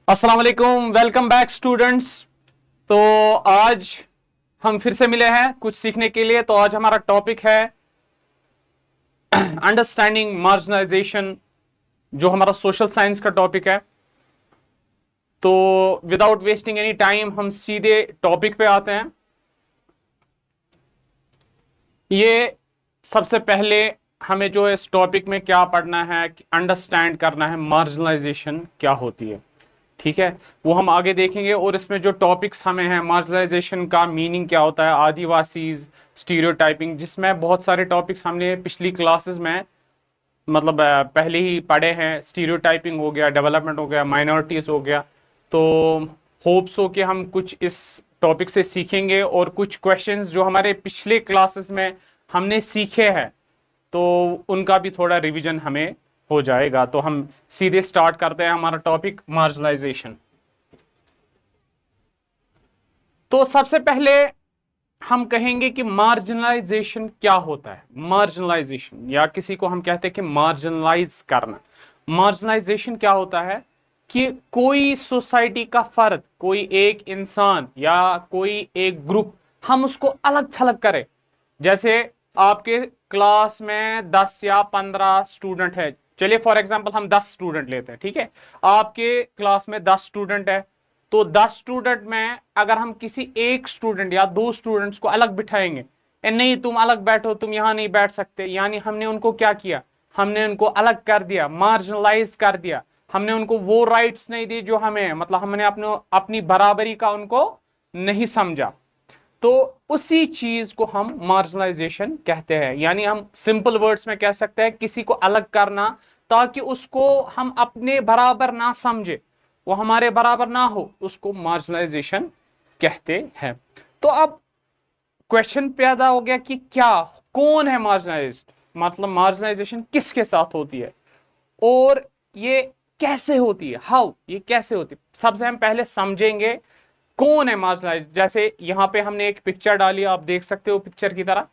अस्सलाम वालेकुम, welcome back students. तो आज हम फिर से मिले हैं कुछ सीखने के लिए। तो आज हमारा टॉपिक है अंडरस्टैंडिंग मार्जिनलाइजेशन, जो हमारा सोशल साइंस का टॉपिक है। तो विदाउट वेस्टिंग एनी टाइम हम सीधे टॉपिक पे आते हैं। ये सबसे पहले हमें जो इस टॉपिक में क्या पढ़ना है, अंडरस्टैंड करना है मार्जिनलाइजेशन क्या होती है। ठीक है, वो हम आगे देखेंगे। और इसमें जो टॉपिक्स हमें हैं, मार्जिनलाइजेशन का मीनिंग क्या होता है, आदिवासीज, स्टीरियोटाइपिंग, जिसमें बहुत सारे टॉपिक्स हमने पिछली क्लासेस में मतलब पहले ही पढ़े हैं। स्टीरियोटाइपिंग हो गया, डेवलपमेंट हो गया, माइनॉरिटीज हो गया। तो होप्स हो कि हम कुछ इस टॉपिक से सीखेंगे और कुछ क्वेश्चंस जो हमारे पिछले क्लासेस में हमने सीखे हैं तो उनका भी थोड़ा रिवीजन हमें हो जाएगा। तो हम सीधे स्टार्ट करते हैं हमारा टॉपिक मार्जिनलाइजेशन। तो सबसे पहले हम कहेंगे कि मार्जिनलाइजेशन क्या होता है। मार्जिनलाइजेशन, या किसी को हम कहते हैं कि मार्जिनलाइज करना। मार्जिनलाइजेशन क्या होता है कि कोई सोसाइटी का फर्द, कोई एक इंसान या कोई एक ग्रुप, हम उसको अलग थलग करें। जैसे आपके क्लास में 10 या 15 स्टूडेंट है। चलिए फॉर एग्जांपल हम 10 स्टूडेंट लेते हैं। ठीक है, आपके क्लास में 10 स्टूडेंट है। तो 10 स्टूडेंट में अगर हम किसी एक स्टूडेंट या दो स्टूडेंट्स को अलग बिठाएंगे, नहीं तुम अलग बैठो, तुम यहां नहीं बैठ सकते, यानी हमने उनको क्या किया, हमने उनको अलग कर दिया, मार्जिनलाइज कर दिया। हमने उनको वो राइट्स नहीं दी जो हमें, मतलब हमने अपनी बराबरी का उनको नहीं समझा। तो उसी चीज को हम मार्जिनलाइजेशन कहते हैं। यानी हम सिंपल वर्ड्स में कह सकते हैं किसी को अलग करना ताकि उसको हम अपने बराबर ना समझे, वो हमारे बराबर ना हो, उसको मार्जिनलाइजेशन कहते हैं। तो अब क्वेश्चन पैदा हो गया कि क्या, कौन है मार्जिनलाइज्ड, मतलब मार्जिनलाइजेशन किसके साथ होती है और ये कैसे होती है, हाउ, ये कैसे होती है। सबसे हम पहले समझेंगे कौन है मार्जिनलाइज्ड। जैसे यहां पे हमने एक पिक्चर डाली, आप देख सकते हो पिक्चर की तरह।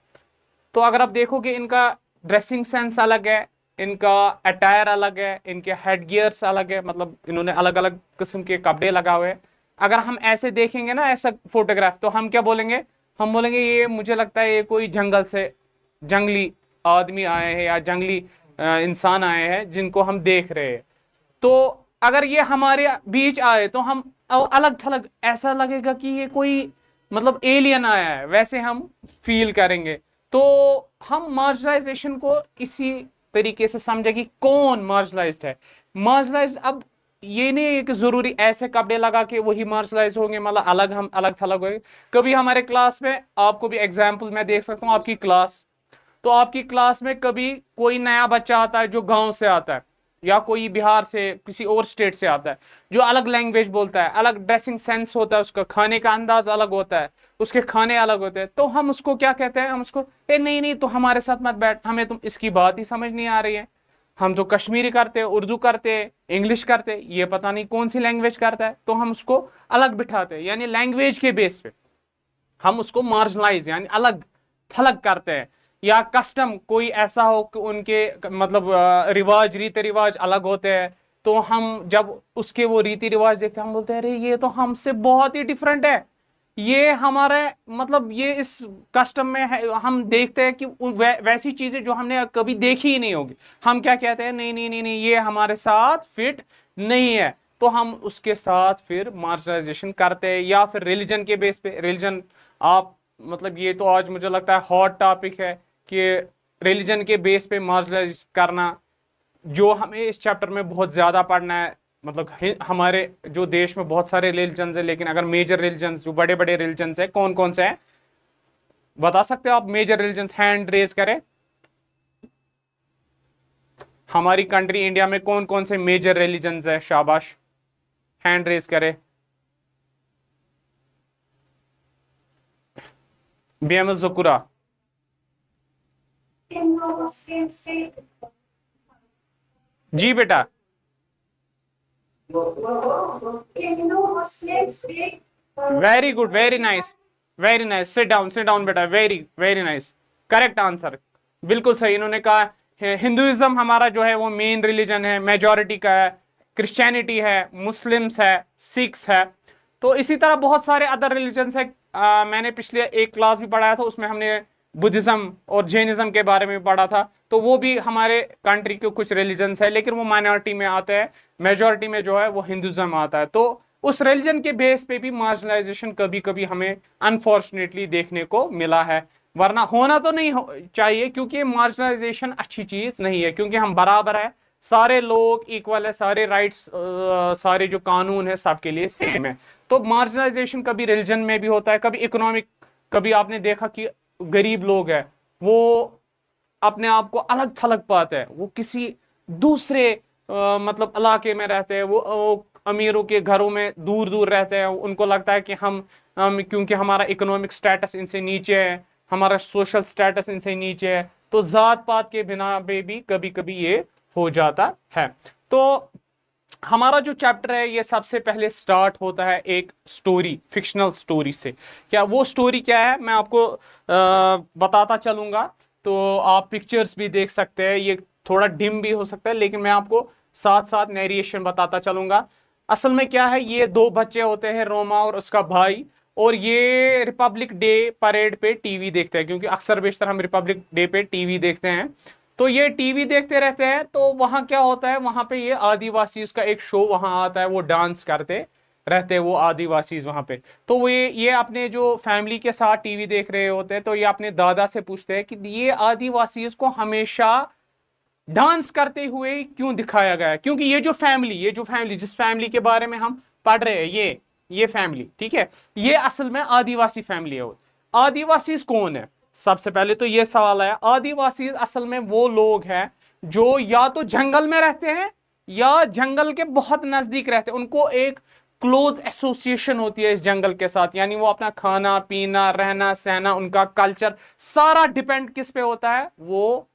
तो अगर आप देखोगे इनका ड्रेसिंग सेंस अलग है, इनका अटायर अलग है, इनके हेड गियर्स अलग है, मतलब इन्होंने अलग अलग किस्म के कपड़े लगा हुए हैं। अगर हम ऐसे देखेंगे ना, ऐसा फोटोग्राफ, तो हम क्या बोलेंगे, हम बोलेंगे ये मुझे लगता है ये कोई जंगल से जंगली आदमी आए हैं या जंगली इंसान आए हैं जिनको हम देख रहे हैं। तो अगर ये हमारे बीच आए तो हम अलग थलग, ऐसा लगेगा कि ये कोई मतलब एलियन आया है, वैसे हम फील करेंगे। तो हम मार्जिनलाइजेशन को इसी तरीके से समझे कि कौन मार्जिनलाइज्ड है। मार्जिनलाइज्ड, अब ये नहीं है कि जरूरी ऐसे कपड़े लगा के वही मार्जिनलाइज होंगे, मतलब अलग, हम अलग थलग होंगे। कभी हमारे क्लास में, आपको भी एग्जाम्पल मैं देख सकता हूँ, आपकी क्लास, तो आपकी क्लास में कभी कोई नया बच्चा आता है जो गांव से आता है या कोई बिहार से, किसी और स्टेट से आता है, जो अलग लैंग्वेज बोलता है, अलग ड्रेसिंग सेंस होता है, उसका खाने का अंदाज अलग होता है, उसके खाने अलग होते हैं। तो हम उसको क्या कहते हैं, हम उसको नहीं नहीं तो हमारे साथ मत बैठ, हमें तुम इसकी बात ही समझ नहीं आ रही है, हम तो कश्मीरी करते, उर्दू करते, इंग्लिश करते, ये पता नहीं कौन सी लैंग्वेज करता है। तो हम उसको अलग बिठाते हैं, यानी लैंग्वेज के बेस पे हम उसको मार्जिनलाइज यानी अलग थलग करते हैं। या कस्टम, कोई ऐसा हो कि उनके मतलब रिवाज, रीति रिवाज अलग होते हैं, तो हम जब उसके वो रीति रिवाज देखते हैं हम बोलते हैं अरे ये तो हमसे बहुत ही डिफरेंट है, ये हमारे मतलब ये इस कस्टम में है। हम देखते हैं कि वैसी चीजें जो हमने कभी देखी ही नहीं होगी, हम क्या कहते हैं, नहीं नहीं नहीं नहीं ये हमारे साथ फिट नहीं है, तो हम उसके साथ फिर मार्जिनलाइजेशन करते हैं। या फिर रिलीजन के बेस पे, रिलीजन आप मतलब ये तो आज मुझे लगता है हॉट टॉपिक है कि रिलीजन के बेस पे मार्जिनलाइज करना, जो हमें इस चैप्टर में बहुत ज्यादा पढ़ना है। मतलब हमारे जो देश में बहुत सारे रिलीजन्स है, लेकिन अगर मेजर रिलीजन्स, जो बड़े बड़े रिलीजन्स है, कौन कौन से हैं बता सकते हो आप? मेजर रिलीजन्स हैंड रेज करें। हमारी कंट्री इंडिया में कौन कौन से मेजर रिलीजन्स है, शाबाश, हैंड रेज करे। बीएमएस जुकुरा, जी बेटा, very good, very nice, very nice, sit down बेटा, very very nice, correct answer, बिल्कुल सही इन्होंने कहा। हिंदुइज्म हमारा जो है वो मेन रिलीजन है, मेजोरिटी का है। क्रिश्चियनिटी है, मुस्लिम्स है, सिख्स है। तो इसी तरह बहुत सारे अदर रिलीजन्स है। मैंने पिछले एक क्लास भी पढ़ाया था, उसमें हमने बुद्धिज्म और जैनिज्म के बारे में पढ़ा था। तो वो भी हमारे कंट्री के कुछ रिलीजन्स है, लेकिन वो माइनॉरिटी में आते हैं। मेजॉरिटी में जो है वो हिंदुज्म आता है। तो उस रिलीजन के बेस पे भी मार्जिनलाइजेशन कभी कभी हमें अनफॉर्चुनेटली देखने को मिला है, वरना होना तो नहीं चाहिए, क्योंकि मार्जिनलाइजेशन अच्छी चीज नहीं है, क्योंकि हम बराबर है, सारे लोग इक्वल है, सारे राइट्स, सारे जो कानून है सबके लिए सेम है। तो मार्जिनलाइजेशन कभी रिलीजन में भी होता है, कभी इकोनॉमिक, कभी आपने देखा कि गरीब लोग है वो अपने आप को अलग थलग पाते हैं, वो किसी दूसरे मतलब इलाके में रहते हैं, वो अमीरों के घरों में दूर दूर रहते हैं। उनको लगता है कि हम क्योंकि हमारा इकोनॉमिक स्टेटस इनसे नीचे है, हमारा सोशल स्टेटस इनसे नीचे है, तो जात पात के बिना पे भी कभी कभी ये हो जाता है। तो हमारा जो चैप्टर है ये सबसे पहले स्टार्ट होता है एक स्टोरी, फिक्शनल स्टोरी से। क्या वो स्टोरी क्या है मैं आपको बताता चलूंगा। तो आप पिक्चर्स भी देख सकते हैं, ये थोड़ा डिम भी हो सकता है, लेकिन मैं आपको साथ साथ नरेशन बताता चलूंगा। असल में क्या है, ये दो बच्चे होते हैं, रोमा और उसका भाई, और ये रिपब्लिक डे परेड पे टीवी देखते हैं, क्योंकि अक्सर बेशतर हम रिपब्लिक डे पे टीवी देखते हैं। तो ये टीवी देखते रहते हैं। तो वहां क्या होता है, वहां पे ये आदिवासी का एक शो वहां आता है, वो डांस करते रहते हैं वो आदिवासी वहां पे। तो वो ये अपने जो फैमिली के साथ टीवी देख रहे होते हैं, तो ये अपने दादा से पूछते हैं कि ये आदिवासी को हमेशा डांस करते हुए क्यों दिखाया गया है, क्योंकि ये जो फैमिली जिस फैमिली के बारे में हम पढ़ रहे हैं, ये फैमिली, ठीक है, ये असल में आदिवासी फैमिली है। आदिवासी कौन है, सबसे पहले तो ये सवाल है। आदिवासी असल में वो लोग हैं जो या तो जंगल में रहते हैं या जंगल के बहुत नजदीक रहते हैं, उनको एक क्लोज एसोसिएशन होती है इस जंगल के साथ, यानी वो अपना खाना पीना रहना सहना उनका कल्चर सारा डिपेंड किस पे होता है, वो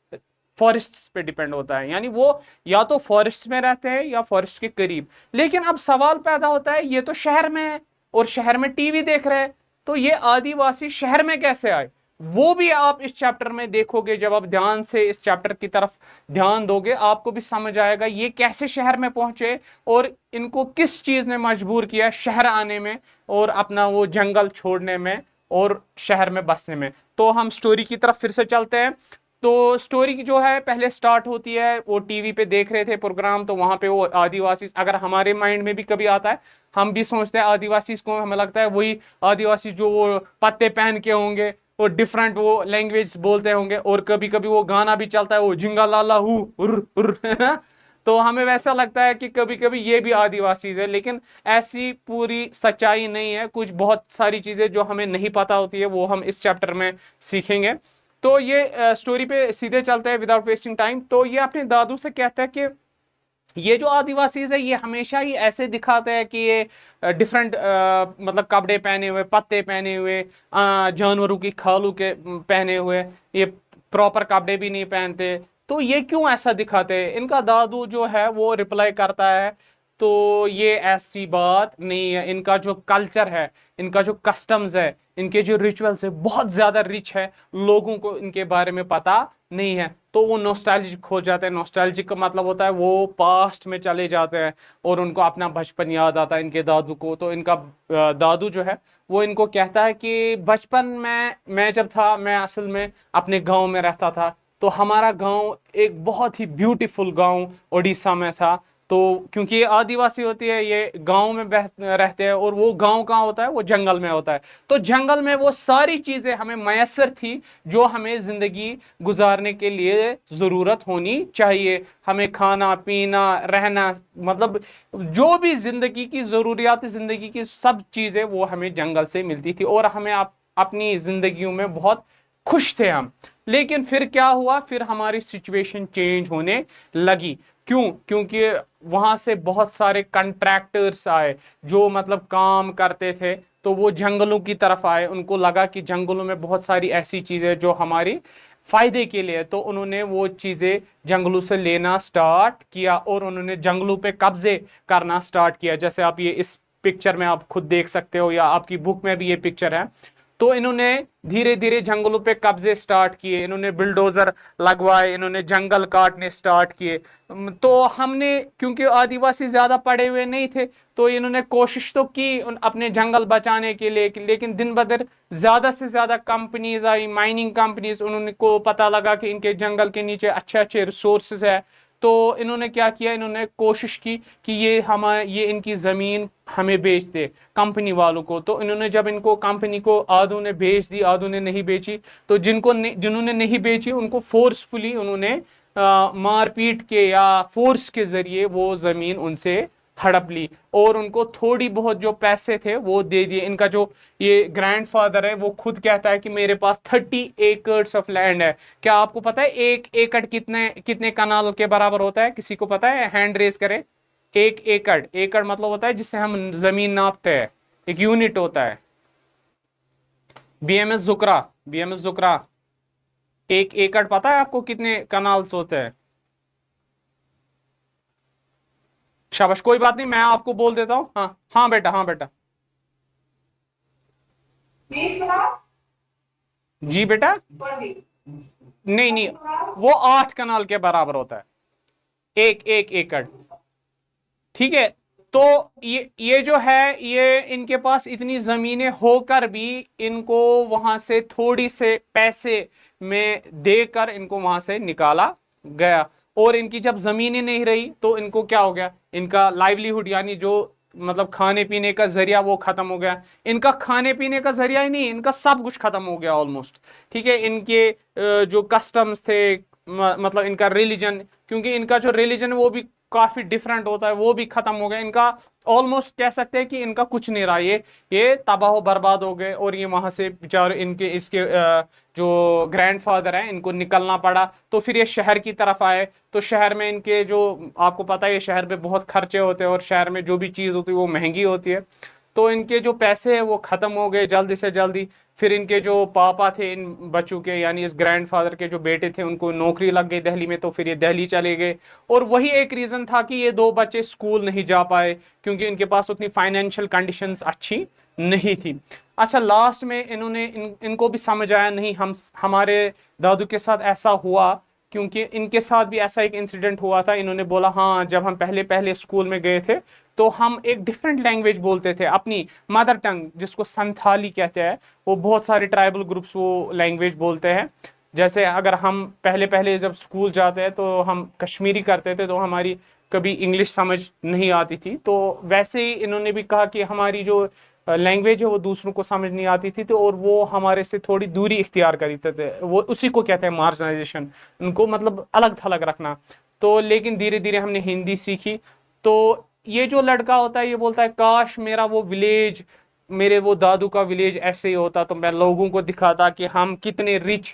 फॉरेस्ट्स पे डिपेंड होता है, यानी वो या तो फॉरेस्ट में रहते हैं या फॉरेस्ट के करीब। लेकिन अब सवाल पैदा होता है, ये तो शहर में है और शहर में टीवी देख रहे हैं, तो ये आदिवासी शहर में कैसे आए, वो भी आप इस चैप्टर में देखोगे। जब आप ध्यान से इस चैप्टर की तरफ ध्यान दोगे आपको भी समझ आएगा ये कैसे शहर में पहुंचे और इनको किस चीज ने मजबूर किया शहर आने में और अपना वो जंगल छोड़ने में और शहर में बसने में। तो हम स्टोरी की तरफ फिर से चलते हैं। तो स्टोरी की जो है पहले स्टार्ट होती है, वो टीवी पे देख रहे थे प्रोग्राम, तो वहां पे वो आदिवासी, अगर हमारे माइंड में भी कभी आता है हम भी सोचते हैं आदिवासी को, हमें लगता है वही आदिवासी जो वो पत्ते पहन के होंगे, वो डिफरेंट वो लैंग्वेज बोलते होंगे, और कभी कभी वो गाना भी चलता है वो जिंगा लाला हु उर उर तो हमें वैसा लगता है कि कभी कभी ये भी आदिवासी है, लेकिन ऐसी पूरी सच्चाई नहीं है। कुछ बहुत सारी चीजें जो हमें नहीं पता होती है वो हम इस चैप्टर में सीखेंगे। तो ये स्टोरी पे सीधे चलते हैं विदाउट वेस्टिंग टाइम। तो ये अपने दादू से कहता है कि ये जो आदिवासी है ये हमेशा ही ऐसे दिखाते हैं कि ये डिफरेंट मतलब कपड़े पहने हुए, पत्ते पहने हुए, जानवरों की खालों के पहने हुए, ये प्रॉपर कपड़े भी नहीं पहनते, तो ये क्यों ऐसा दिखाते हैं। इनका दादू जो है वो रिप्लाई करता है, तो ये ऐसी बात नहीं है, इनका जो कल्चर है, इनका जो कस्टम्स है, इनके जो रिचुअल्स है बहुत ज्यादा रिच है, लोगों को इनके बारे में पता नहीं है। तो वो नॉस्टैल्जिक हो जाते हैं। नॉस्टैल्जिक का मतलब होता है वो पास्ट में चले जाते हैं और उनको अपना बचपन याद आता है इनके दादू को। तो इनका दादू जो है वो इनको कहता है कि बचपन में मैं जब था, मैं असल में अपने गांव में रहता था, तो हमारा गांव एक बहुत ही ब्यूटीफुल गांव उड़ीसा में था। तो क्योंकि ये आदिवासी होती है, ये गांव में रहते हैं, और वो गांव कहाँ होता है, वो जंगल में होता है। तो जंगल में वो सारी चीजें हमें मैसर थी जो हमें जिंदगी गुजारने के लिए जरूरत होनी चाहिए। हमें खाना पीना रहना, मतलब जो भी जिंदगी की जरूरियात, जिंदगी की सब चीजें वो हमें जंगल से मिलती थी, और हमें अपनी जिंदगियों में बहुत खुश थे हम। लेकिन फिर क्या हुआ, फिर हमारी सिचुएशन चेंज होने लगी। क्यों? क्योंकि वहां से बहुत सारे कंट्रैक्टर्स आए जो मतलब काम करते थे, तो वो जंगलों की तरफ आए। उनको लगा कि जंगलों में बहुत सारी ऐसी चीजें जो हमारी फायदे के लिए, तो उन्होंने वो चीजें जंगलों से लेना स्टार्ट किया और उन्होंने जंगलों पे कब्जे करना स्टार्ट किया। जैसे आप ये इस पिक्चर में आप खुद देख सकते हो, या आपकी बुक में भी ये पिक्चर है। तो इन्होंने धीरे धीरे जंगलों पे कब्जे स्टार्ट किए, इन्होंने बिल्डोजर लगवाए, इन्होंने जंगल काटने स्टार्ट किए। तो हमने, क्योंकि आदिवासी ज्यादा पढ़े हुए नहीं थे, तो इन्होंने कोशिश तो की अपने जंगल बचाने के लिए, लेकिन दिन ब दिन ज्यादा से ज्यादा कंपनीज आई, माइनिंग कंपनीज, उन्होंने को पता लगा कि इनके जंगल के नीचे अच्छे अच्छे रिसोर्सेज है। तो इन्होंने क्या किया, इन्होंने कोशिश की कि ये इनकी ज़मीन हमें बेच दे कंपनी वालों को। तो इन्होंने जब इनको कंपनी को आधों ने बेच दी, आधों ने नहीं बेची, तो जिन्होंने नहीं बेची उनको फोर्सफुली उन्होंने मारपीट के या फोर्स के जरिए वो ज़मीन उनसे हड़प ली और उनको थोड़ी बहुत जो पैसे थे वो दे दिए। इनका जो ये ग्रैंडफादर है वो खुद कहता है कि मेरे पास 30 एकर्स ऑफ लैंड है। क्या आपको पता है एक एकड़ कितने कितने कनाल के बराबर होता है? किसी को पता है? हैंड रेज करे। एक एकड़, एकड़ मतलब होता है जिससे हम जमीन नापते हैं, एक यूनिट होता है। बीएमएस जुकरा, बीएमएस जुकरा, एक एकड़ पता है आपको कितने कनाल्स होते हैं? शाबाश, कोई बात नहीं, मैं आपको बोल देता हूं। हाँ हाँ बेटा, हाँ बेटा, जी बेटा। नहीं नहीं, वो 8 कनाल के बराबर होता है एक एक एकड़। ठीक है, तो ये जो है, ये इनके पास इतनी जमीनें होकर भी इनको वहां से थोड़ी से पैसे में देकर इनको वहां से निकाला गया। और इनकी जब जमीनें नहीं रही तो इनको क्या हो गया, इनका लाइवलीहुड यानी जो मतलब खाने पीने का जरिया वो खत्म हो गया। इनका खाने पीने का जरिया ही नहीं, इनका सब कुछ खत्म हो गया ऑलमोस्ट। ठीक है, इनके जो कस्टम्स थे, मतलब इनका रिलीजन, क्योंकि इनका जो रिलीजन वो भी काफी डिफरेंट होता है, वो भी खत्म हो गया। इनका ऑलमोस्ट कह सकते हैं कि इनका कुछ नहीं रहा, ये तबाह बर्बाद हो गए। और ये वहां से बेचारे इनके इसके जो ग्रैंडफादर हैं इनको निकलना पड़ा। तो फिर ये शहर की तरफ आए। तो शहर में इनके जो, आपको पता है, ये शहर में बहुत खर्चे होते हैं और शहर में जो भी चीज़ होती है वो महंगी होती है। तो इनके जो पैसे हैं वो ख़त्म हो गए जल्दी से जल्दी। फिर इनके जो पापा थे इन बच्चों के, यानी इस ग्रैंडफादर के जो बेटे थे, उनको नौकरी लग गई दिल्ली में, तो फिर ये दिल्ली चले गए। और वही एक रीज़न था कि ये 2 बच्चे स्कूल नहीं जा पाए, क्योंकि इनके पास उतनी फाइनेंशियल कंडीशंस अच्छी नहीं थी। अच्छा, लास्ट में इनको भी समझ आया नहीं, हमारे दादू के साथ ऐसा हुआ, क्योंकि इनके साथ भी ऐसा एक इंसिडेंट हुआ था। इन्होंने बोला हाँ, जब हम पहले पहले स्कूल में गए थे तो हम एक डिफरेंट लैंग्वेज बोलते थे, अपनी मदर टंग जिसको संथाली कहते हैं। वो बहुत सारे ट्राइबल ग्रुप्स वो लैंग्वेज बोलते हैं। जैसे अगर हम पहले पहले जब स्कूल जाते हैं तो हम कश्मीरी करते थे, तो हमारी कभी इंग्लिश समझ नहीं आती थी। तो वैसे ही इन्होंने भी कहा कि हमारी जो लैंग्वेज है वो दूसरों को समझ नहीं आती थी, तो और वो हमारे से थोड़ी दूरी इख्तियार करते थे। वो उसी को कहते हैं मार्जिनाइजेशन, उनको मतलब अलग थलग रखना। तो लेकिन धीरे धीरे हमने हिंदी सीखी। तो ये जो लड़का होता है ये बोलता है काश मेरा वो विलेज, मेरे वो दादू का विलेज ऐसे ही होता, तो मैं लोगों को दिखाता कि हम कितने रिच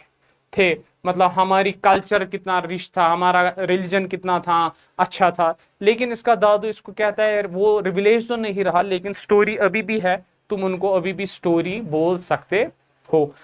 थे, मतलब हमारी कल्चर कितना रिच था, हमारा रिलीजन कितना था, अच्छा था। लेकिन इसका दादू इसको कहता है वो विलेज तो नहीं रहा, लेकिन स्टोरी अभी भी है, तुम उनको अभी भी स्टोरी बोल सकते हो।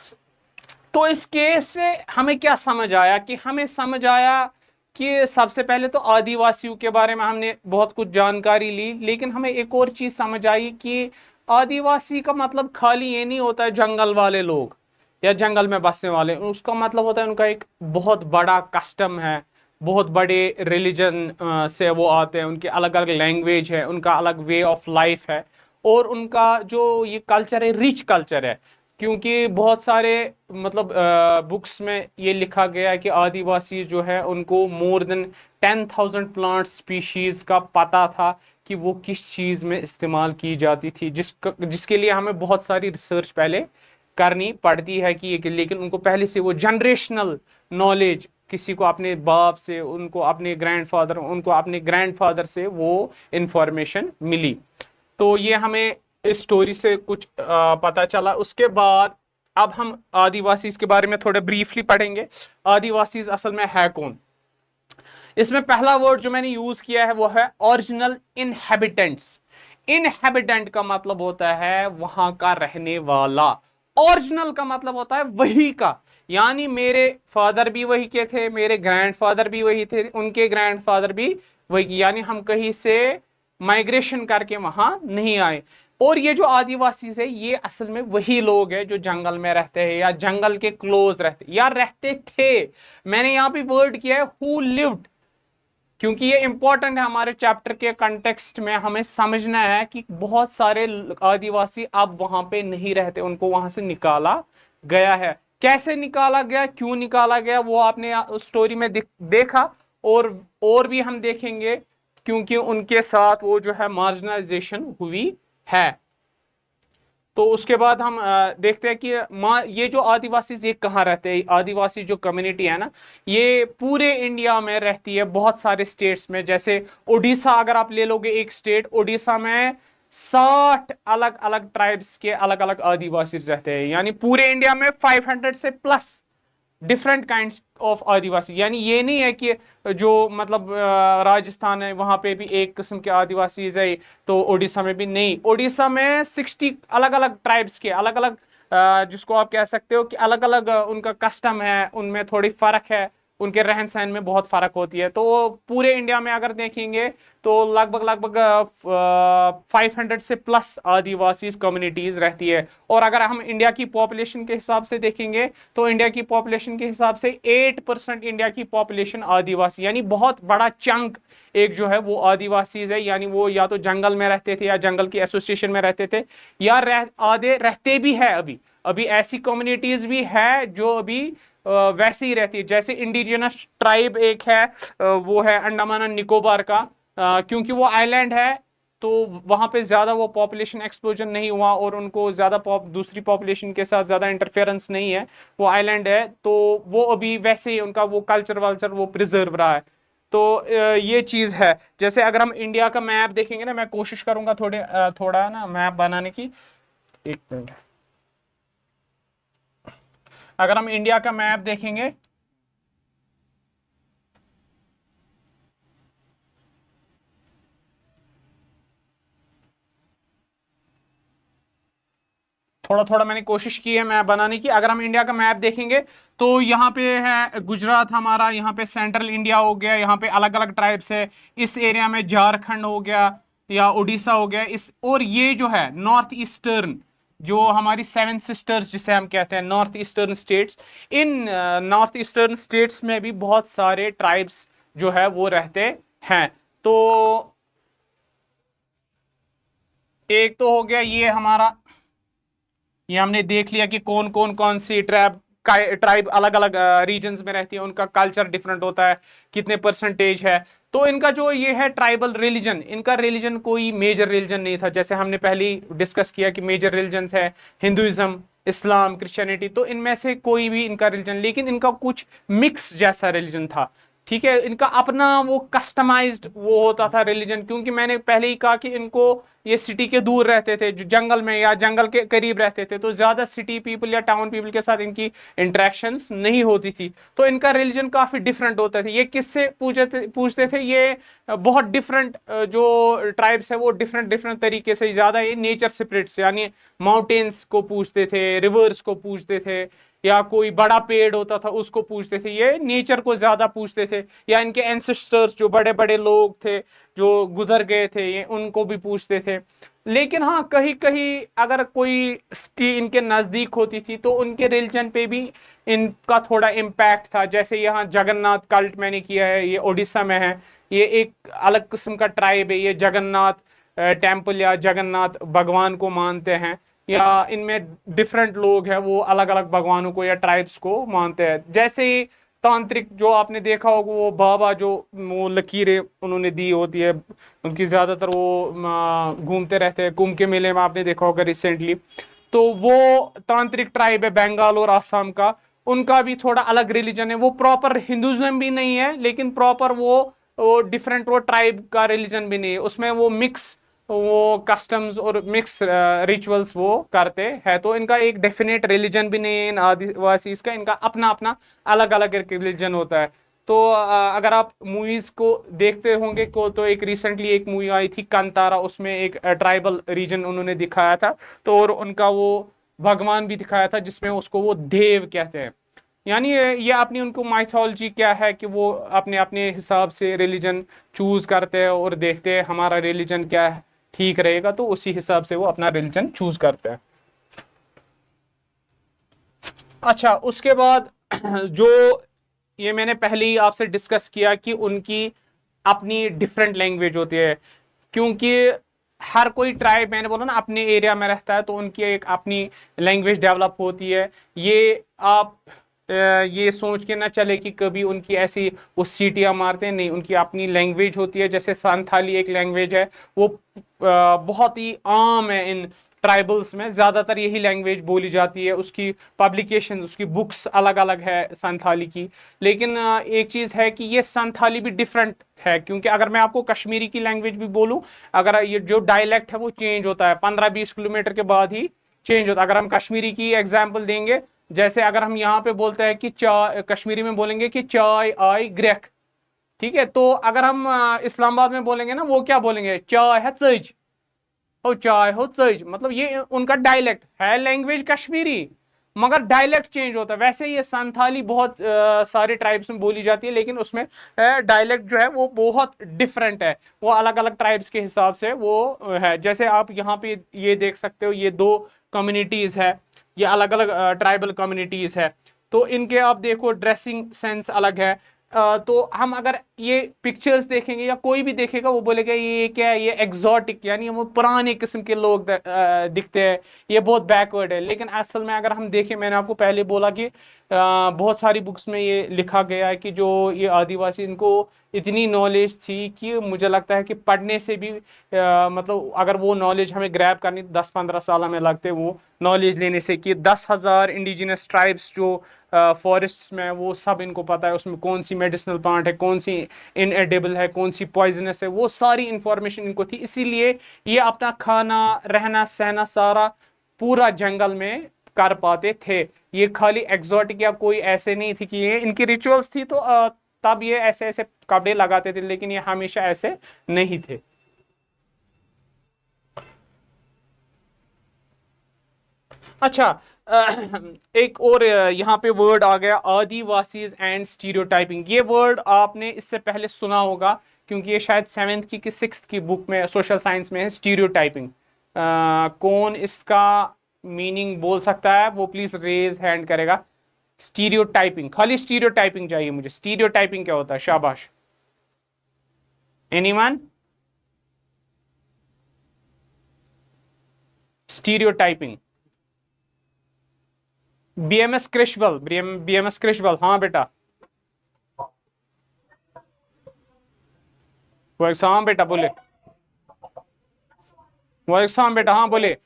तो इस केस से हमें क्या समझ आया, कि हमें समझ आया कि सबसे पहले तो आदिवासियों के बारे में हमने बहुत कुछ जानकारी ली, लेकिन हमें एक और चीज समझ आई कि आदिवासी का मतलब खाली ये नहीं होता है जंगल वाले लोग या जंगल में बसने वाले, उसका मतलब होता है उनका एक बहुत बड़ा कस्टम है, बहुत बड़े रिलीजन से वो आते हैं, उनकी अलग अलग लैंग्वेज है, उनका अलग वे ऑफ लाइफ है, और उनका जो ये कल्चर है रिच कल्चर है। क्योंकि बहुत सारे मतलब बुक्स में ये लिखा गया है कि आदिवासी जो है उनको मोर देन 10,000 प्लांट स्पीशीज का पता था कि वो किस चीज़ में इस्तेमाल की जाती थी, जिसके लिए हमें बहुत सारी रिसर्च पहले करनी पड़ती है कि लेकिन उनको पहले से वो जनरेशनल नॉलेज, किसी को अपने बाप से, उनको अपने ग्रैंडफादर, उनको अपने ग्रैंडफादर से वो इंफॉर्मेशन मिली। तो ये हमें इस स्टोरी से कुछ पता चला। उसके बाद अब हम आदिवासीज के बारे में थोड़ा ब्रीफली पढ़ेंगे। आदिवासीज असल में है कौन? इसमें पहला वर्ड जो मैंने यूज किया है वो है ओरिजिनल इनहेबिटेंट्स। इनहेबिटेंट का मतलब होता है वहां का रहने वाला, ओरिजिनल का मतलब होता है वही का, यानी मेरे फादर भी वही के थे, मेरे ग्रैंडफादर भी वही थे, उनके ग्रैंडफादर भी वही, यानी हम कहीं से माइग्रेशन करके वहां नहीं आए। और ये जो आदिवासी है ये असल में वही लोग हैं जो जंगल में रहते हैं या जंगल के क्लोज रहते या रहते थे। मैंने यहाँ पे वर्ड किया है हु लिव्ड, क्योंकि ये इंपॉर्टेंट है हमारे चैप्टर के कंटेक्स्ट में। हमें समझना है कि बहुत सारे आदिवासी अब वहां पे नहीं रहते, उनको वहां से निकाला गया है। कैसे निकाला गया, क्यों निकाला गया, वो आपने उस स्टोरी में देखा। और भी हम देखेंगे, क्योंकि उनके साथ वो जो है मार्जिनाइजेशन हुई है। तो उसके बाद हम देखते हैं कि ये जो आदिवासी ये कहाँ रहते हैं। आदिवासी जो कम्युनिटी है ना, ये पूरे इंडिया में रहती है, बहुत सारे स्टेट्स में। जैसे उड़ीसा अगर आप ले लोगे एक स्टेट, उड़ीसा में 60 अलग अलग ट्राइब्स के अलग अलग आदिवासी रहते हैं। यानी पूरे इंडिया में 500 से प्लस डिफरेंट काइंड्स ऑफ आदिवासी। यानी ये नहीं है कि जो मतलब राजस्थान है वहां पे भी एक किस्म के आदिवासी है, तो उड़ीसा में भी नहीं। उड़ीसा में 60 अलग अलग ट्राइब्स के अलग अलग, जिसको आप कह सकते हो कि अलग अलग उनका कस्टम है, उनमें थोड़ी फर्क है, उनके रहन सहन में बहुत फर्क होती है। तो पूरे इंडिया में अगर देखेंगे तो लगभग लगभग 500 से प्लस आदिवासी कम्युनिटीज रहती है। और अगर हम इंडिया की पॉपुलेशन के हिसाब से देखेंगे तो इंडिया की पॉपुलेशन के हिसाब से 8% इंडिया की पॉपुलेशन आदिवासी, यानी बहुत बड़ा चंक एक जो है वो आदिवासी है। यानी वो या तो जंगल में रहते थे या जंगल की एसोसिएशन में रहते थे, या आधे रहते भी है। अभी अभी ऐसी कम्युनिटीज भी है जो अभी वैसे ही रहती है। जैसे इंडिजिनस ट्राइब एक है, वो है अंडमान एंड निकोबार का, क्योंकि वो आइलैंड है तो वहां पे ज्यादा वो पॉपुलेशन एक्सप्लोजन नहीं हुआ और उनको ज्यादा दूसरी पॉपुलेशन के साथ ज्यादा इंटरफेरेंस नहीं है, वो आइलैंड है, तो वो अभी वैसे ही उनका वो कल्चर वल्चर वो प्रिजर्व रहा है। तो ये चीज है। जैसे अगर हम इंडिया का मैप देखेंगे ना, मैं कोशिश करूंगा थोड़ा ना मैप बनाने की। एक मिनट, अगर हम इंडिया का मैप देखेंगे थोड़ा थोड़ा मैंने कोशिश की है मैप बनाने की। अगर हम इंडिया का मैप देखेंगे तो यहाँ पे है गुजरात हमारा, यहाँ पे सेंट्रल इंडिया हो गया, यहाँ पे अलग अलग ट्राइब्स है। इस एरिया में झारखंड हो गया या उड़ीसा हो गया इस, और ये जो है नॉर्थ ईस्टर्न, जो हमारी 7 सिस्टर्स जिसे हम कहते हैं नॉर्थ ईस्टर्न स्टेट्स, इन नॉर्थ ईस्टर्न स्टेट्स में भी बहुत सारे ट्राइब्स जो है वो रहते हैं। तो एक तो हो गया ये हमारा, ये हमने देख लिया कि कौन सी ट्राइब अलग अलग रीजन्स में रहती है, उनका कल्चर डिफरेंट होता है, कितने परसेंटेज है। तो इनका जो ये है ट्राइबल रिलीजन, इनका रिलीजन कोई मेजर रिलीजन नहीं था। जैसे हमने पहले डिस्कस किया कि मेजर रिलीजन है हिंदुइज्म, इस्लाम, क्रिश्चियनिटी, तो इनमें से कोई भी इनका रिलीजन, लेकिन इनका कुछ मिक्स जैसा रिलीजन था। ठीक है, इनका अपना वो कस्टमाइज्ड वो होता था रिलीजन, क्योंकि मैंने पहले ही कहा कि इनको ये सिटी के दूर रहते थे, जो जंगल में या जंगल के करीब रहते थे, तो ज्यादा सिटी पीपल या टाउन पीपल के साथ इनकी इंटरेक्शंस नहीं होती थी। तो इनका रिलीजन काफी डिफरेंट होता था। ये किससे पूछते थे, ये बहुत डिफरेंट जो ट्राइब्स है वो डिफरेंट डिफरेंट तरीके से, ज्यादा ये नेचर स्पिरिट्स यानी माउंटेन्स को पूछते थे, रिवर्स को पूछते थे, या कोई बड़ा पेड़ होता था उसको पूछते थे। ये नेचर को ज्यादा पूछते थे, या इनके एंसेस्टर्स जो बड़े बड़े लोग थे जो गुजर गए थे ये उनको भी पूछते थे। लेकिन हाँ, कहीं कहीं अगर कोई सिटी इनके नजदीक होती थी तो उनके रिलीजन पे भी इनका थोड़ा इम्पैक्ट था। जैसे यहाँ जगन्नाथ कल्ट मैंने किया है, ये उड़ीसा में है, ये एक अलग किस्म का ट्राइब है, ये जगन्नाथ टेम्पल या जगन्नाथ भगवान को मानते हैं, या इनमें डिफरेंट लोग हैं वो अलग अलग भगवानों को या ट्राइब्स को मानते हैं। जैसे ही तांत्रिक जो आपने देखा होगा, वो बाबा जो वो लकीरें उन्होंने दी होती है, उनकी ज्यादातर वो घूमते रहते हैं, कुंभ के मेले में आपने देखा होगा रिसेंटली। तो वो तांत्रिक ट्राइब है बंगाल और आसाम का, उनका भी थोड़ा अलग रिलीजन है। वो प्रॉपर हिंदुइज्म भी नहीं है, लेकिन प्रॉपर वो डिफरेंट वो ट्राइब का रिलीजन भी नहीं है, उसमें वो मिक्स वो कस्टम्स और मिक्स रिचुअल्स वो करते हैं। तो इनका एक डेफिनेट रिलीजन भी नहीं है इन आदिवासी का, इनका अपना अपना अलग अलग रिलीजन होता है। तो अगर आप मूवीज को देखते होंगे को, तो एक रिसेंटली एक मूवी आई थी कांतारा, उसमें एक ट्राइबल रीजन उन्होंने दिखाया था, तो और उनका वो भगवान भी दिखाया था जिसमें उसको वो देव कहते हैं। यानी ये अपनी उनको माइथोलॉजी क्या है कि वो अपने अपने हिसाब से रिलीजन चूज करते हैं और देखते हैं हमारा रिलीजन क्या ठीक रहेगा, तो उसी हिसाब से वो अपना रिलीजन चूज करते हैं। अच्छा, उसके बाद जो ये मैंने पहले ही आपसे डिस्कस किया कि उनकी अपनी डिफरेंट लैंग्वेज होती है, क्योंकि हर कोई ट्राइब, मैंने बोला ना, अपने एरिया में रहता है, तो उनकी एक अपनी लैंग्वेज डेवलप होती है। ये आप ये सोच के ना चले कि कभी उनकी ऐसी वो सीटियां मारते हैं, नहीं, उनकी अपनी लैंग्वेज होती है। जैसे संथाली एक लैंग्वेज है, वो बहुत ही आम है इन ट्राइबल्स में, ज्यादातर यही लैंग्वेज बोली जाती है। उसकी पब्लिकेशन, उसकी बुक्स अलग अलग है संथाली की। लेकिन एक चीज है कि ये संथाली भी डिफरेंट है, क्योंकि अगर मैं आपको कश्मीरी की लैंग्वेज भी बोलूं, अगर ये जो डायलेक्ट है वो चेंज होता है 15-20 किलोमीटर के बाद ही चेंज होता है। अगर हम कश्मीरी की एग्जाम्पल देंगे, जैसे अगर हम यहाँ पे बोलते हैं कि चाय, कश्मीरी में बोलेंगे कि चाय आई ग्रेख, ठीक है, तो अगर हम इस्लामाबाद में बोलेंगे ना, वो क्या बोलेंगे, चाय है चज, हो चाय हो चज, मतलब ये उनका डायलेक्ट है, लैंग्वेज कश्मीरी, मगर डायलेक्ट चेंज होता है। वैसे ये संथाली बहुत सारे ट्राइब्स में बोली जाती है, लेकिन उसमें डायलेक्ट जो है वो बहुत डिफरेंट है, वो अलग अलग ट्राइब्स के हिसाब से वो है। जैसे आप यहाँ पे ये देख सकते हो, ये दो कम्युनिटीज है, ये अलग अलग ट्राइबल कम्युनिटीज है, तो इनके आप देखो ड्रेसिंग सेंस अलग है। तो हम अगर ये पिक्चर्स देखेंगे या कोई भी देखेगा, वो बोलेगा ये क्या है, ये एग्जॉटिक, यानी वो पुराने किस्म के लोग दिखते हैं, ये बहुत बैकवर्ड है। लेकिन असल में अगर हम देखें, मैंने आपको पहले बोला कि बहुत सारी बुक्स में ये लिखा गया है कि जो ये आदिवासी, इनको इतनी नॉलेज थी कि मुझे लगता है कि पढ़ने से भी मतलब अगर वो नॉलेज हमें ग्रैब करनी 10-15 साल हमें लगते वो नॉलेज लेने से, कि 10,000 इंडिजिनस ट्राइब्स जो फॉरेस्ट में, वो सब इनको पता है उसमें कौन सी मेडिसिनल प्लांट है, कौन सी इनएडिबल है, कौन सी पॉइजनस है, वो सारी इंफॉर्मेशन इनको थी। इसीलिए ये अपना खाना, रहना सहना सारा पूरा जंगल में कर पाते थे। ये खाली एग्जॉटिक या कोई ऐसे नहीं थी कि ये इनकी रिचुअल्स थी, तो तब ये ऐसे ऐसे कपड़े लगाते थे, लेकिन ये हमेशा ऐसे नहीं थे। अच्छा, एक और यहाँ पे वर्ड आ गया, आदिवासीज एंड स्टीरियोटाइपिंग। ये वर्ड आपने इससे पहले सुना होगा, क्योंकि ये शायद 7th की 6th की बुक में, सोशल साइंस में है, स्टीरियोटाइपिंग। कौन इसका मीनिंग बोल सकता है, वो प्लीज रेज हैंड करेगा। स्टीरियोटाइपिंग, खाली स्टीरियोटाइपिंग चाहिए मुझे। स्टीरियोटाइपिंग क्या होता है, शाबाश। एनीवन? स्टीरियोटाइपिंग। बीएमएस क्रिशबल, बीएमएस क्रिशबल, हाँ बेटा। वो एग्जाम बेटा बोले, वो एग्जाम बेटा, हाँ बोले।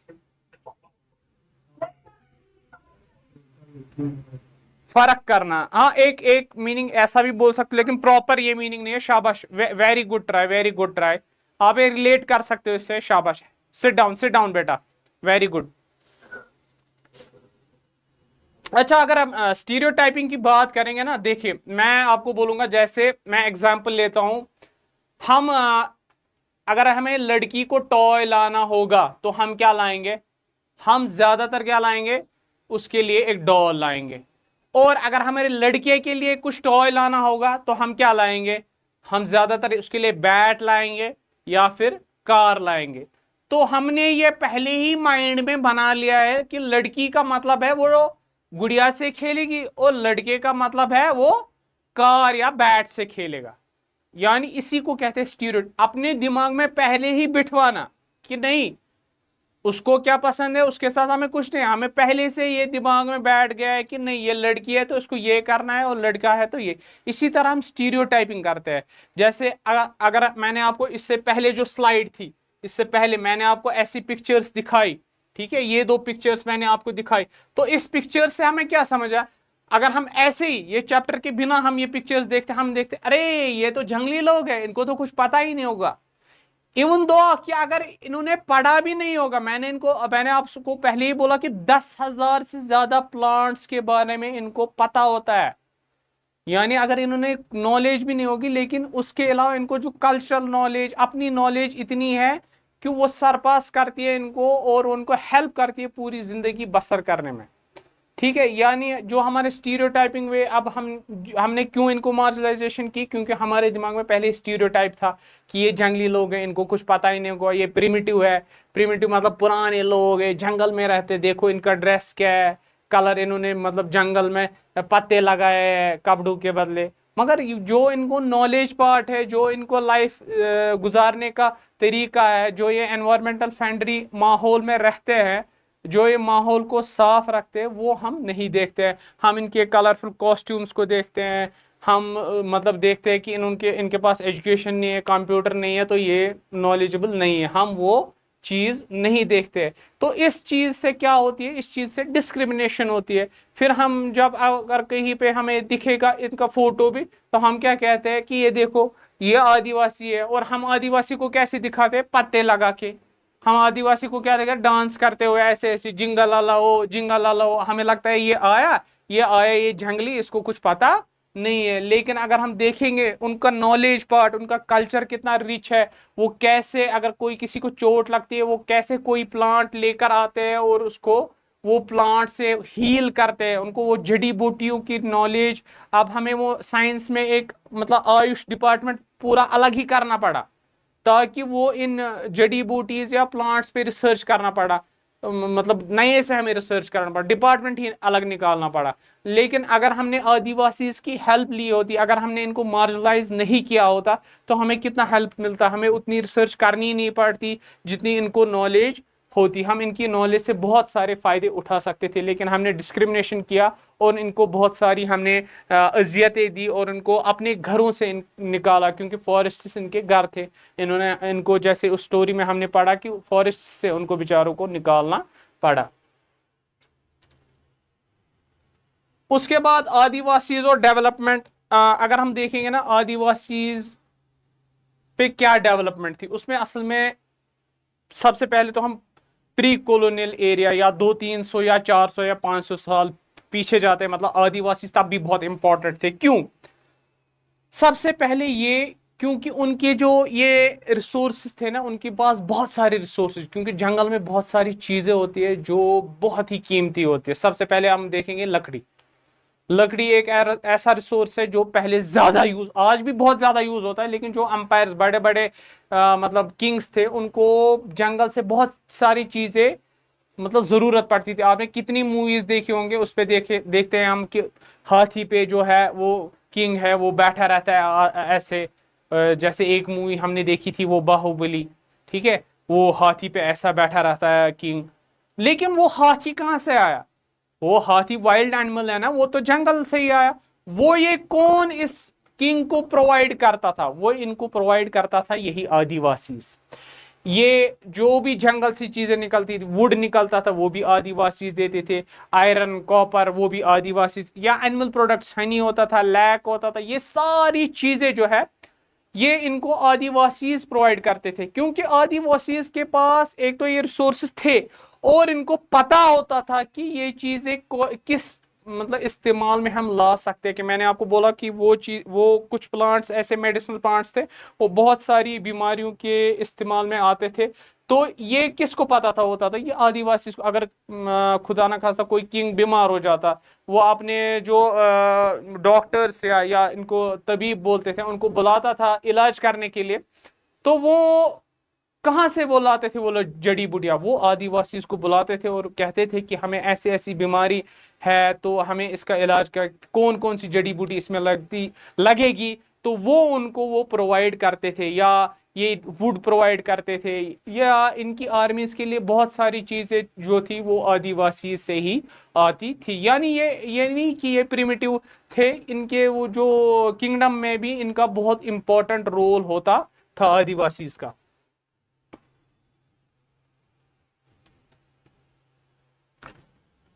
फर्क करना, हाँ, एक एक मीनिंग ऐसा भी बोल सकते, लेकिन प्रॉपर ये मीनिंग नहीं है। शाबाश, very good try, very good try. आप ये रिलेट कर सकते हो इससे, शाबाश। सिट डाउन बेटा, वेरी गुड। अच्छा, अगर हम स्टीरियोटाइपिंग की बात करेंगे ना, देखिए मैं आपको बोलूंगा, जैसे मैं एग्जांपल लेता हूं, हम अगर हमें लड़की को टॉय लाना होगा तो हम क्या लाएंगे, हम ज्यादातर क्या लाएंगे, उसके लिए एक डॉल लाएंगे। और अगर हमारे लड़के के लिए कुछ टॉय लाना होगा तो हम क्या लाएंगे, हम ज्यादातर उसके लिए बैट लाएंगे या फिर कार लाएंगे। तो हमने ये पहले ही माइंड में बना लिया है कि लड़की का मतलब है वो गुड़िया से खेलेगी, और लड़के का मतलब है वो कार या बैट से खेलेगा। यानी इसी को कहते हैं स्टीरियो, अपने दिमाग में पहले ही बिठवाना कि नहीं, उसको क्या पसंद है उसके साथ हमें कुछ नहीं, हमें पहले से ये दिमाग में बैठ गया है कि नहीं, ये लड़की है तो उसको ये करना है, और लड़का है तो ये। इसी तरह हम स्टीरियोटाइपिंग करते हैं। जैसे अगर मैंने आपको इससे पहले जो स्लाइड थी, इससे पहले मैंने आपको ऐसी पिक्चर्स दिखाई, ठीक है, ये दो पिक्चर्स मैंने आपको दिखाई, तो इस पिक्चर से हमें क्या समझा, अगर हम ऐसे ही ये चैप्टर के बिना हम ये पिक्चर्स देखते, हम देखते अरे ये तो जंगली लोग हैं, इनको तो कुछ पता ही नहीं होगा। इवन दो कि अगर इन्होंने पढ़ा भी नहीं होगा, मैंने आपको पहले ही बोला कि 10,000 से ज्यादा प्लांट्स के बारे में इनको पता होता है। यानी अगर इन्होंने नॉलेज भी नहीं होगी, लेकिन उसके अलावा इनको जो कल्चरल नॉलेज, अपनी नॉलेज इतनी है कि वो सरपास करती है इनको, और उनको हेल्प करती है पूरी जिंदगी बसर करने में। ठीक है, यानी जो हमारे स्टीरियोटाइपिंग वे, अब हमने क्यों इनको मार्जिनलाइजेशन की, क्योंकि हमारे दिमाग में पहले स्टीरियोटाइप था कि ये जंगली लोग हैं, इनको कुछ पता ही नहीं होगा, ये प्रिमिटिव है। प्रिमिटिव मतलब पुराने लोग हैं, जंगल में रहते, देखो इनका ड्रेस क्या है, कलर इन्होंने मतलब जंगल में पत्ते लगाए हैं कपड़ों के बदले। मगर जो इनको नॉलेज पार्ट है, जो इनको लाइफ गुजारने का तरीका है, जो ये एनवायरमेंटल फ्रेंडली माहौल में रहते हैं, जो ये माहौल को साफ रखते हैं, वो हम नहीं देखते हैं। हम इनके कलरफुल कॉस्ट्यूम्स को देखते हैं, हम मतलब देखते हैं कि इनके पास एजुकेशन नहीं है, कंप्यूटर नहीं है, तो ये नॉलेजेबल नहीं है, हम वो चीज नहीं देखते। तो इस चीज से क्या होती है, इस चीज से डिस्क्रिमिनेशन होती है। फिर हम जब अगर कहीं पे हमें दिखेगा इनका फोटो भी, तो हम क्या कहते हैं कि ये देखो ये आदिवासी है। और हम आदिवासी को कैसे दिखाते हैं, पत्ते लगा के। हम आदिवासी को क्या देखा, डांस करते हुए ऐसे ऐसे, जिंगा लालाओ जिंगा लालाओ। हमें लगता है ये आया ये जंगली, इसको कुछ पता नहीं है। लेकिन अगर हम देखेंगे उनका नॉलेज पार्ट, उनका कल्चर कितना रिच है, वो कैसे, अगर कोई किसी को चोट लगती है, वो कैसे कोई प्लांट लेकर आते हैं और उसको वो प्लांट से हील करते हैं, उनको वो जड़ी बूटियों की नॉलेज। अब हमें वो साइंस में एक मतलब आयुष डिपार्टमेंट पूरा अलग ही करना पड़ा, ताकि वो इन जड़ी बूटीज या प्लांट्स पे रिसर्च करना पड़ा। मतलब नए से हमें रिसर्च करना पड़ा, डिपार्टमेंट ही अलग निकालना पड़ा। लेकिन अगर हमने आदिवासी की हेल्प ली होती, अगर हमने इनको मार्जिनलाइज नहीं किया होता, तो हमें कितना हेल्प मिलता, हमें उतनी रिसर्च करनी नहीं पड़ती जितनी इनको नॉलेज होती। हम इनकी नॉलेज से बहुत सारे फायदे उठा सकते थे, लेकिन हमने डिस्क्रिमिनेशन किया और इनको बहुत सारी हमने अजियतें दी और इनको अपने घरों से निकाला, क्योंकि फॉरेस्ट इनके घर थे। इन्होंने इनको, जैसे उस स्टोरी में हमने पढ़ा कि फॉरेस्ट से उनको बेचारों को निकालना पड़ा। उसके बाद आदिवासीज और डेवलपमेंट, अगर हम देखेंगे ना आदिवासीज पे क्या डेवलपमेंट थी, उसमें असल में सबसे पहले तो हम प्री कॉलोनियल एरिया या 200-300 या 400 या 500 साल पीछे जाते हैं। मतलब आदिवासी तब भी बहुत इंपॉर्टेंट थे। क्यों? सबसे पहले ये, क्योंकि उनके जो ये रिसोर्सेज थे ना, उनके पास बहुत सारे रिसोर्सेज, क्योंकि जंगल में बहुत सारी चीजें होती है जो बहुत ही कीमती होती है। सबसे पहले हम देखेंगे लकड़ी। लकड़ी एक ऐसा रिसोर्स है जो पहले ज्यादा यूज, आज भी बहुत ज्यादा यूज होता है, लेकिन जो अंपायर्स, बड़े बड़े मतलब किंग्स थे, उनको जंगल से बहुत सारी चीजें मतलब जरूरत पड़ती थी। आपने कितनी मूवीज देखी होंगे, उस पे देखते हैं हम कि हाथी पे जो है वो किंग है, वो बैठा रहता है ऐसे। जैसे एक मूवी हमने देखी थी वो बाहुबली, ठीक है, वो हाथी पे ऐसा बैठा रहता है किंग। लेकिन वो हाथी कहाँ से आया? वो हाथी वाइल्ड एनिमल है ना, वो तो जंगल से ही आया। वो ये कौन इस किंग को प्रोवाइड करता था? वो इनको प्रोवाइड करता था यही आदिवासी। ये जो भी जंगल से चीजें निकलती थी, वुड निकलता था, वो भी आदिवासी देते थे। आयरन, कॉपर, वो भी आदिवासी। या एनिमल प्रोडक्ट्स, हनी होता था, लैक होता था, ये सारी चीजें जो है ये इनको आदिवासीज प्रोवाइड करते थे। क्योंकि आदिवासीज के पास एक तो ये रिसोर्सेस थे और इनको पता होता था कि ये चीजें किस मतलब इस्तेमाल में हम ला सकते हैं। कि मैंने आपको बोला कि वो चीज, वो कुछ प्लांट्स ऐसे मेडिसिनल प्लांट्स थे, वो बहुत सारी बीमारियों के इस्तेमाल में आते थे। तो ये किसको पता था, होता था ये आदिवासी को। अगर खुदा ना खास्ता कोई किंग बीमार हो जाता, वो अपने जो डॉक्टर्स या इनको तबीब बोलते थे, उनको बुलाता था इलाज करने के लिए। तो वो कहाँ से वो लाते थे? वो लोग जड़ी बूटियां, वो आदिवासी इसको बुलाते थे और कहते थे कि हमें ऐसी ऐसी बीमारी है, तो हमें इसका इलाज क्या, कौन कौन सी जड़ी बूटी इसमें लगेगी। तो वो उनको वो प्रोवाइड करते थे, या ये वुड प्रोवाइड करते थे, या इनकी आर्मीज के लिए बहुत सारी चीजें जो थी वो आदिवासी से ही आती थी। यानी ये नहीं कि ये प्रिमिटिव थे, इनके वो जो किंगडम में भी इनका बहुत इंपॉर्टेंट रोल होता था आदिवासी का।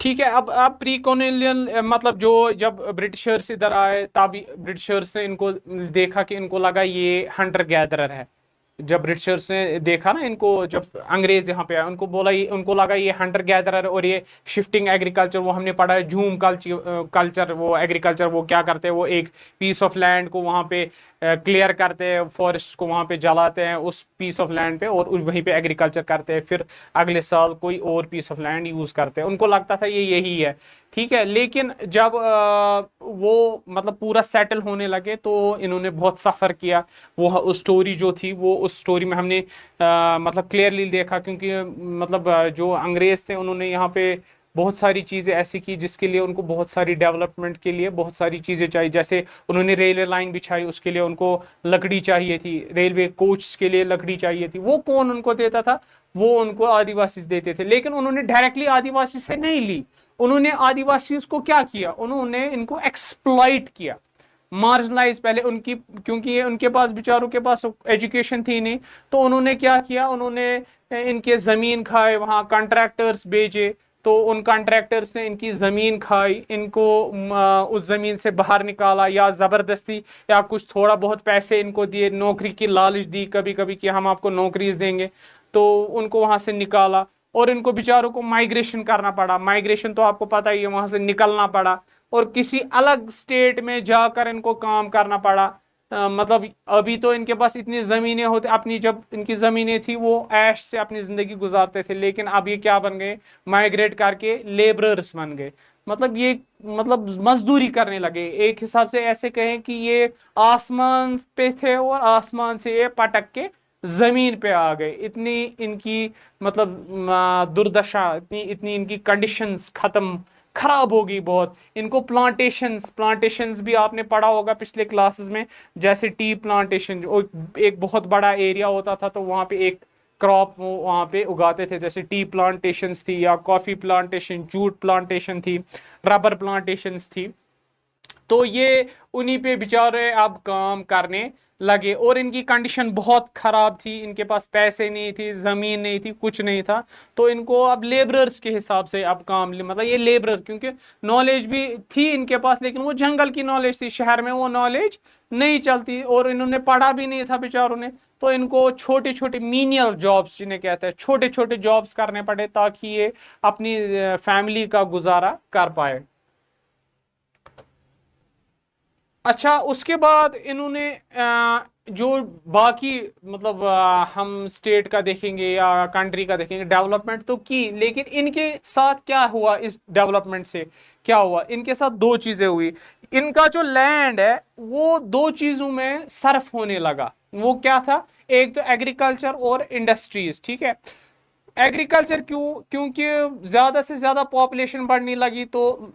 ठीक है, अब प्री कॉलोनियल मतलब जो जब ब्रिटिशर्स इधर आए, तब ब्रिटिशर्स ने इनको देखा कि इनको लगा ये हंटर गैदरर है। जब ब्रिटिशर्स ने देखा ना इनको, जब अंग्रेज यहाँ पे आए, उनको बोला, ये उनको लगा ये हंटर गैदरर और ये शिफ्टिंग एग्रीकल्चर, वो हमने पढ़ा है झूम कल्चर, वो एग्रीकल्चर, वो क्या करते हैं, वो एक पीस ऑफ लैंड को वहाँ पे क्लियर करते हैं, फॉरेस्ट को वहाँ पे जलाते हैं उस पीस ऑफ लैंड पे, और वहीं पे एग्रीकल्चर करते हैं। फिर अगले साल कोई और पीस ऑफ लैंड यूज करते हैं। उनको लगता था ये यही है। ठीक है। लेकिन जब वो मतलब पूरा सेटल होने लगे तो इन्होंने बहुत सफ़र किया। वो उस स्टोरी जो थी वो उस स्टोरी में हमने मतलब क्लियरली देखा, क्योंकि मतलब जो अंग्रेज़ थे उन्होंने यहाँ पे बहुत सारी चीज़ें ऐसी की जिसके लिए उनको बहुत सारी डेवलपमेंट के लिए बहुत सारी चीज़ें चाहिए। जैसे उन्होंने रेलवे लाइन बिछाई, उसके लिए उनको लकड़ी चाहिए थी, रेलवे कोच के लिए लकड़ी चाहिए थी। वो कौन उनको देता था? वो उनको आदिवासी देते थे। लेकिन उन्होंने डायरेक्टली आदिवासी से नहीं ली, उन्होंने आदिवासी को क्या किया, उन्होंने इनको एक्सप्लॉइट किया, मार्जिनलाइज पहले उनकी, क्योंकि ये उनके पास बेचारों के पास एजुकेशन थी नहीं। तो उन्होंने क्या किया, उन्होंने इनके ज़मीन खाए, वहाँ कॉन्ट्रैक्टर्स भेजे, तो उन कॉन्ट्रैक्टर्स ने इनकी ज़मीन खाई, इनको उस ज़मीन से बाहर निकाला, या ज़बरदस्ती या कुछ थोड़ा बहुत पैसे इनको दिए, नौकरी की लालच दी कभी कभी कि हम आपको नौकरीज देंगे, तो उनको वहाँ से निकाला। और इनको बेचारों को माइग्रेशन करना पड़ा, माइग्रेशन तो आपको पता ही है, वहाँ से निकलना पड़ा और किसी अलग स्टेट में जाकर इनको काम करना पड़ा। मतलब अभी तो इनके पास इतनी ज़मीनें होती, अपनी जब इनकी ज़मीनें थी वो ऐश से अपनी ज़िंदगी गुजारते थे, लेकिन अब ये क्या बन गए, माइग्रेट करके लेबरर्स बन गए। मतलब ये मतलब मजदूरी करने लगे। एक हिसाब से ऐसे कहें कि ये आसमान पे थे और आसमान से ये पटक के जमीन पे आ गए। इतनी इनकी मतलब दुर्दशा, इतनी इतनी इनकी कंडीशंस खत्म खराब होगी बहुत। इनको प्लांटेशंस प्लांटेशंस भी आपने पढ़ा होगा पिछले क्लासेस में, जैसे टी प्लांटेशन, जो एक बहुत बड़ा एरिया होता था तो वहाँ पे एक क्रॉप वो वहाँ पे उगाते थे, जैसे टी प्लांटेशंस थी, या कॉफ़ी प्लांटेशन, जूट प्लांटेशन थी, रबर प्लांटेशंस थी। तो ये उन्हीं पे बेचारे अब काम करने लगे। और इनकी कंडीशन बहुत ख़राब थी, इनके पास पैसे नहीं थी, ज़मीन नहीं थी, कुछ नहीं था। तो इनको अब लेबरर्स के हिसाब से अब काम मतलब ये लेबरर, क्योंकि नॉलेज भी थी इनके पास, लेकिन वो जंगल की नॉलेज थी, शहर में वो नॉलेज नहीं चलती, और इन्होंने पढ़ा भी नहीं था बेचारों ने। तो इनको छोटे छोटे मीनियल जॉब्स जिन्हें कहते हैं, छोटे छोटे जॉब्स करने पड़े ताकि ये अपनी फैमिली का गुजारा कर पाए। अच्छा, उसके बाद इन्होंने जो बाकी मतलब हम स्टेट का देखेंगे या कंट्री का देखेंगे, डेवलपमेंट तो की, लेकिन इनके साथ क्या हुआ, इस डेवलपमेंट से क्या हुआ, इनके साथ दो चीजें हुई। इनका जो लैंड है वो दो चीजों में सर्फ होने लगा। वो क्या था? एक तो एग्रीकल्चर और इंडस्ट्रीज। ठीक है, एग्रीकल्चर क्यों? क्योंकि ज्यादा से ज्यादा पॉपुलेशन बढ़ने लगी, तो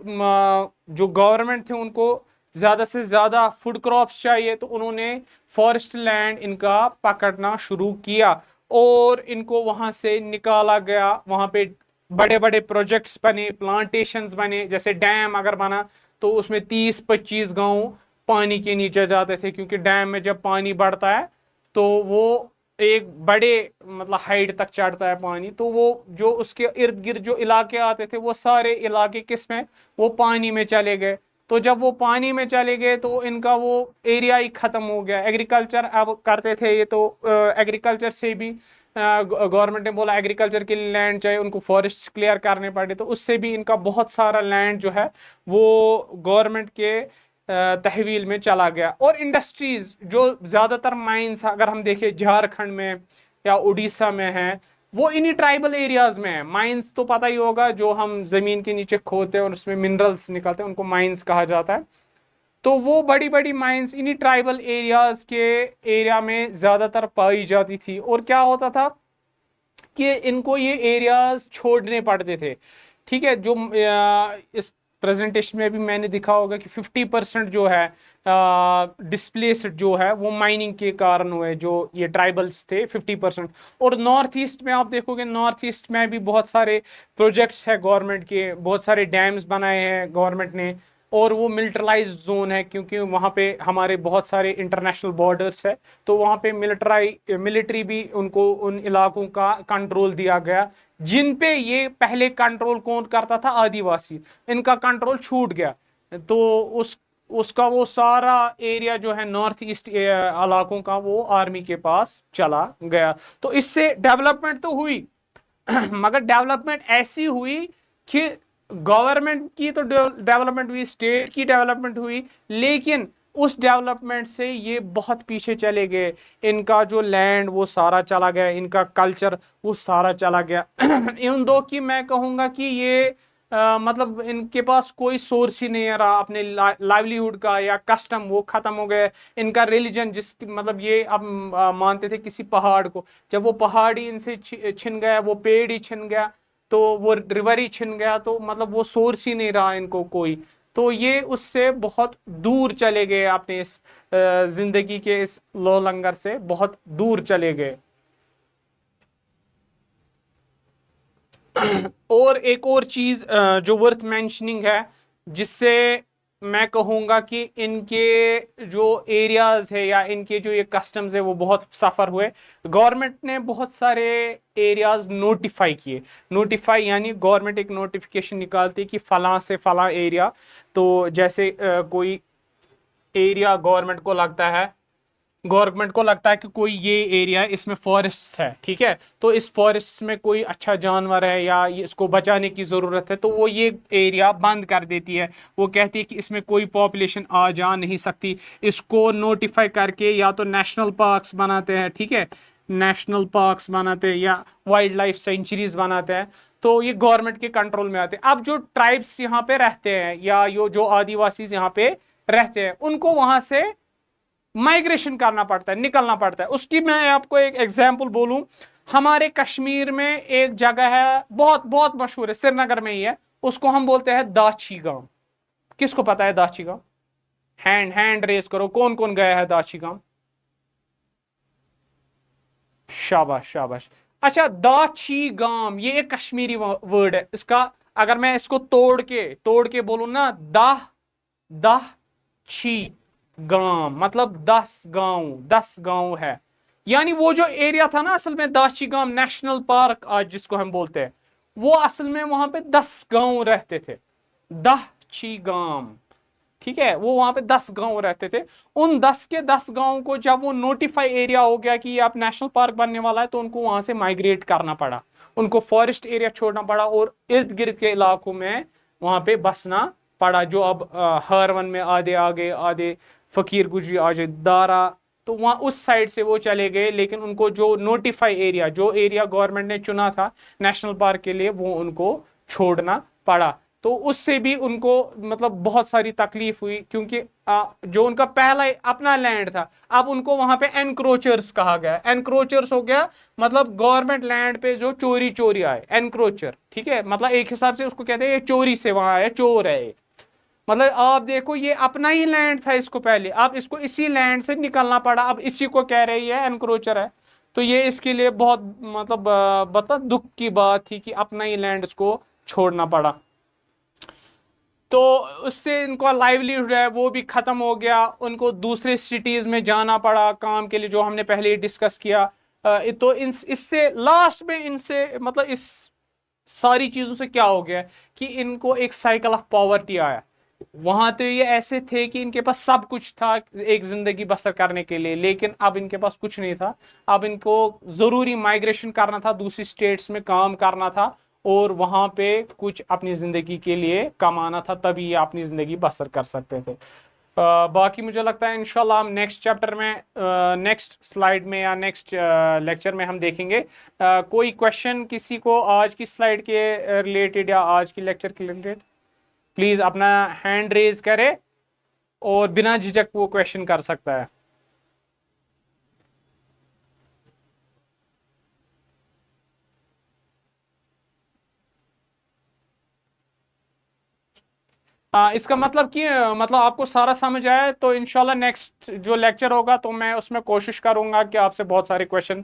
जो गवर्नमेंट थे उनको ज्यादा से ज्यादा फूड क्रॉप्स चाहिए, तो उन्होंने फॉरेस्ट लैंड इनका पकड़ना शुरू किया और इनको वहां से निकाला गया। वहां पे बड़े बड़े प्रोजेक्ट्स बने, प्लांटेशंस बने। जैसे डैम अगर बना तो उसमें 30-25 गांव पानी के नीचे जाते थे, क्योंकि डैम में जब पानी बढ़ता है तो वो एक बड़े मतलब हाइट तक चढ़ता है पानी, तो वो जो उसके इर्द गिर्द जो इलाके आते थे वो सारे इलाके किस में, वो पानी में चले गए। तो जब वो पानी में चले गए तो इनका वो एरिया ही खत्म हो गया। एग्रीकल्चर अब करते थे ये, तो एग्रीकल्चर से भी गवर्नमेंट ने बोला एग्रीकल्चर के लिए लैंड चाहिए, उनको फॉरेस्ट क्लियर करने पड़े, तो उससे भी इनका बहुत सारा लैंड जो है वो गवर्नमेंट के तहवील में चला गया। और इंडस्ट्रीज जो ज्यादातर माइंस अगर हम देखें झारखंड में या उड़ीसा में है, वो इन्हीं ट्राइबल एरियाज में है। माइंस तो पता ही होगा, जो हम जमीन के नीचे खोदते हैं और उसमें मिनरल्स निकलते हैं, उनको माइंस कहा जाता है। तो वो बड़ी बड़ी माइंस इन्हीं ट्राइबल एरियाज के एरिया में ज्यादातर पाई जाती थी। और क्या होता था कि इनको ये एरियाज छोड़ने पड़ते थे। ठीक है, जो इस प्रेजेंटेशन में भी मैंने दिखा होगा कि 50% जो है डिस्प्लेस्ड जो है वो माइनिंग के कारण हुए, जो ये ट्राइबल्स थे 50%। और नॉर्थ ईस्ट में आप देखोगे, नॉर्थ ईस्ट में भी बहुत सारे प्रोजेक्ट्स है गवर्नमेंट के, बहुत सारे डैम्स बनाए हैं गवर्नमेंट ने, और वो मिलिटराइज्ड जोन है, क्योंकि वहाँ पे हमारे बहुत सारे इंटरनेशनल बॉर्डर्स है, तो वहाँ पे मिलिट्री भी उनको उन इलाकों का कंट्रोल दिया गया, जिन पे ये पहले कंट्रोल कौन करता था? आदिवासी। इनका कंट्रोल छूट गया, तो उसका वो सारा एरिया जो है नॉर्थ ईस्ट इलाकों का वो आर्मी के पास चला गया। तो इससे डेवलपमेंट तो हुई मगर डेवलपमेंट ऐसी हुई कि गवर्नमेंट की तो डेवलपमेंट हुई, स्टेट की डेवलपमेंट हुई, लेकिन उस डेवलपमेंट से ये बहुत पीछे चले गए। इनका जो लैंड वो सारा चला गया, इनका कल्चर वो सारा चला गया। इन दो की मैं कहूँगा कि ये मतलब इनके पास कोई सोर्स ही नहीं रहा अपने लाइवलीहुड का, या कस्टम वो खत्म हो गए। इनका रिलीजन जिस मतलब ये अब मानते थे किसी पहाड़ को, जब वो पहाड़ ही इनसे छिन गया, वो पेड़ ही छिन गया, तो वो रिवर ही छिन गया, तो मतलब वो सोर्स ही नहीं रहा इनको कोई। तो ये उससे बहुत दूर चले गए, अपने इस जिंदगी के इस लो लंगर से बहुत दूर चले गए। और एक और चीज जो वर्थ मेंशनिंग है, जिससे मैं कहूंगा कि इनके जो एरियाज है या इनके जो ये कस्टम्स है वो बहुत सफर हुए। गवर्नमेंट ने बहुत सारे एरियाज नोटिफाई किए। नोटिफाई यानी गवर्नमेंट एक नोटिफिकेशन निकालती है कि फलां से फलां एरिया, तो जैसे कोई एरिया गवर्नमेंट को लगता है कि कोई ये एरिया है, इसमें फॉरेस्ट है, ठीक है, तो इस फॉरेस्ट में कोई अच्छा जानवर है या इसको बचाने की ज़रूरत है, तो वो ये एरिया बंद कर देती है। वो कहती है कि इसमें कोई पॉपुलेशन आ जा नहीं सकती। इसको नोटिफाई करके या तो नेशनल पार्क्स बनाते हैं, ठीक है, नेशनल पार्क्स बनाते हैं या वाइल्ड लाइफ सेंचुरीज बनाते हैं, तो ये गवर्नमेंट के कंट्रोल में आते हैं। अब जो ट्राइब्स यहाँ पे रहते हैं या जो आदिवासी यहाँ पे रहते हैं, उनको वहां से माइग्रेशन करना पड़ता है, निकलना पड़ता है। उसकी मैं आपको एक एग्जांपल बोलूं, हमारे कश्मीर में एक जगह है, बहुत बहुत मशहूर है, श्रीनगर में ही है, उसको हम बोलते हैं दाची गांव। किसको पता है दाची गांव? हैंड हैंड रेस करो, कौन कौन गया है दाची गांव? शाबाश शाबाश। अच्छा, दाची गांव ये एक कश्मीरी वर्ड है। इसका अगर मैं इसको तोड़ के बोलूं ना, दाह दाह छी गांव, मतलब 10 गांव है। यानी वो जो एरिया था ना असल में दाची गांव नेशनल पार्क आज जिसको हम बोलते हैं, वो असल में वहां पे 10 गांव रहते थे, दाची गांव, ठीक है, वो वहां पे 10 गांव रहते थे। उन 10 के 10 गांव को जब वो नोटिफाई एरिया हो गया कि अब नेशनल पार्क बनने वाला है, तो उनको वहां से माइग्रेट करना पड़ा, उनको फॉरेस्ट एरिया छोड़ना पड़ा और इर्द गिर्द के इलाकों में वहां पे बसना पड़ा, जो अब हरवन में आधे आ गए, आधे फकीर गुजरी, आधे दारा, तो वहां उस साइड से वो चले गए। लेकिन उनको जो नोटिफाई एरिया, जो एरिया गवर्नमेंट ने चुना था नेशनल पार्क के लिए, वो उनको छोड़ना पड़ा। तो उससे भी उनको मतलब बहुत सारी तकलीफ हुई, क्योंकि जो उनका पहला अपना लैंड था, अब उनको वहां पे एनक्रोचर्स कहा गया। एनक्रोचर्स हो गया मतलब गवर्नमेंट लैंड पे जो चोरी चोरी आए, एनक्रोचर, ठीक है, मतलब एक हिसाब से उसको कहते हैं ये चोरी से वहां आया, चोर है। मतलब आप देखो, ये अपना ही लैंड था इसको पहले, अब इसको इसी लैंड से निकलना पड़ा, अब इसी को कह रही है एनक्रोचर है। तो ये इसके लिए बहुत मतलब बता दुख की बात थी कि अपना ही लैंड इसको छोड़ना पड़ा। तो उससे इनका लाइवलीहुड है वो भी खत्म हो गया, उनको दूसरे सिटीज में जाना पड़ा काम के लिए, जो हमने पहले ही डिस्कस किया। तो इससे लास्ट में इनसे मतलब इस सारी चीजों से क्या हो गया कि इनको एक साइकिल ऑफ पॉवर्टी आया। वहां तो ये ऐसे थे कि इनके पास सब कुछ था एक जिंदगी बसर करने के लिए, लेकिन अब इनके पास कुछ नहीं था। अब इनको जरूरी माइग्रेशन करना था, दूसरी स्टेट्स में काम करना था और वहां पे कुछ अपनी जिंदगी के लिए कमाना था, तभी ये अपनी जिंदगी बसर कर सकते थे। बाकी मुझे लगता है इंशाल्लाह हम नेक्स्ट चैप्टर में, नेक्स्ट स्लाइड में या नेक्स्ट लेक्चर में हम देखेंगे। कोई क्वेश्चन किसी को आज की स्लाइड के रिलेटेड या आज की लेक्चर के रिलेटेड, प्लीज अपना हैंड रेज करे और बिना झिझक वो क्वेश्चन कर सकता है। इसका मतलब कि मतलब आपको सारा समझ आया, तो इंशाल्लाह नेक्स्ट जो लेक्चर होगा तो मैं उसमें कोशिश करूंगा कि आपसे बहुत सारे क्वेश्चन